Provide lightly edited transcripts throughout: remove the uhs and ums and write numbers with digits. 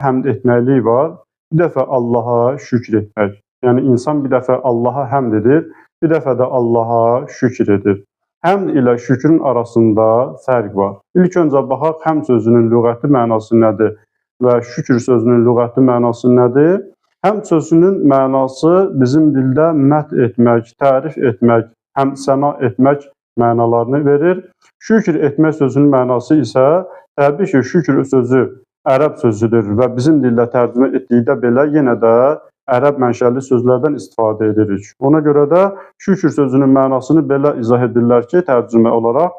həmd etməkliyi var, bir dəfə Allaha şükr etmək. Yəni insan bir dəfə Allaha həmd edir, bir dəfə də Allaha şükr edir. Həmd ilə şükrün arasında fərq var. İlk öncə baxaq, həmd sözünün lüğəti mənası nədir və şükür sözünün lüğəti mənası nədir? Həmd sözünün mənası bizim dildə məth etmək, tərif etmək, həm səna etmək mənalarını verir. Şükür etmək sözünün mənası isə təbii ki, şükür sözü ərəb sözüdür və bizim dildə tərcümə etdikdə belə yenə də ərəb mənşəli sözlərdən istifadə edirik. Ona görə də şükür sözünün mənasını belə izah edirlər ki, tərcümə olaraq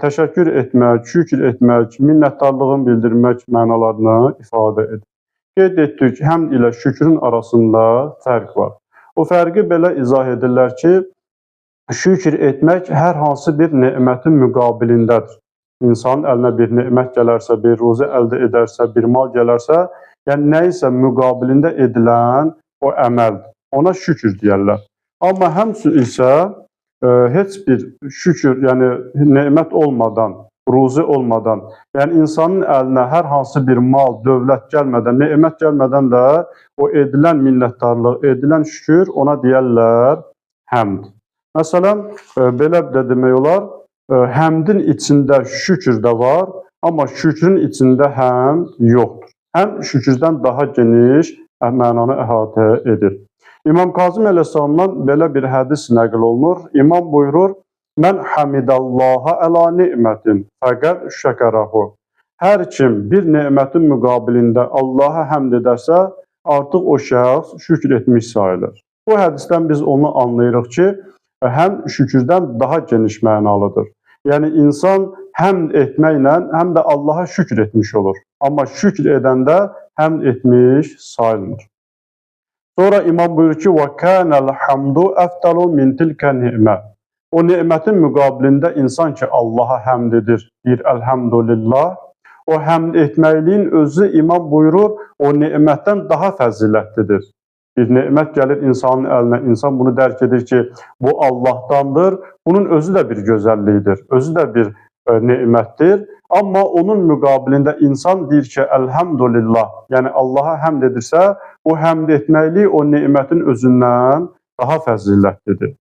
təşəkkür etmək, şükür etmək, minnətdarlığın bildirmək mənalarını ifadə edir. Qeyd etdik, həmd ilə şükrün arasında fərq var. O fərqi belə izah edirlər ki, şükür etmək hər hansı bir nemətin müqabilindədir. İnsanın əlinə bir nemət gələrsə, bir ruzi əldə edərsə, bir mal gələrsə, yəni nə isə müqabilində edilən o əməldir. Ona şükür deyərlər. Amma həmd isə heç bir şükür, yəni nemət olmadan, ruzi olmadan, yəni insanın əlinə hər hansı bir mal, dövlət gəlmədən, nemət gəlmədən də o edilən minnətdarlıq, edilən şükür ona deyərlər həmd. Məsələn, belə də demək olar, həmdin içində şükür də var, amma şükrün içində həmd yoxdur. Həm şükürdən daha geniş mənanı əhatə edir. İmam Kazım əleyhissalamdan belə bir hədis nəql olunur. İmam buyurur, mən hamidallaha əla ni'mətin fəqəd şəkərahu. Hər kim bir nemətin müqabilində Allaha həmd edərsə, artıq o şəxs şükür etmiş sayılır. Bu hədisdən biz onu anlayırıq ki, həm şükürdən daha geniş mənalıdır. Yəni insan həmd etməklə həm də Allaha şükür etmiş olur. Amma şükür edəndə həmd etmiş sayılmır. Sonra imam buyurur ki, وَكَانَ الْحَمْدُ أَفْتَلُ مِنْ تِلْكَ نِعْمَةِ. O nemətin müqabilində insan ki Allaha həmd edir, deyir Elhamdülillah. O həmd etməkliyin özü imam buyurur, o nemətdən daha fəzilətlidir. Bir nemət gəlir insanın əlinə, insan bunu dərk edir ki, bu Allahdandır. Bunun özü də bir gözəlliyidir, özü də bir nemətdir. Amma onun müqabilində insan deyir ki, Elhamdülillah, yəni Allaha həmd edirsə, o həmd etməkliyi o nemətin özündən daha fəzilətlidir.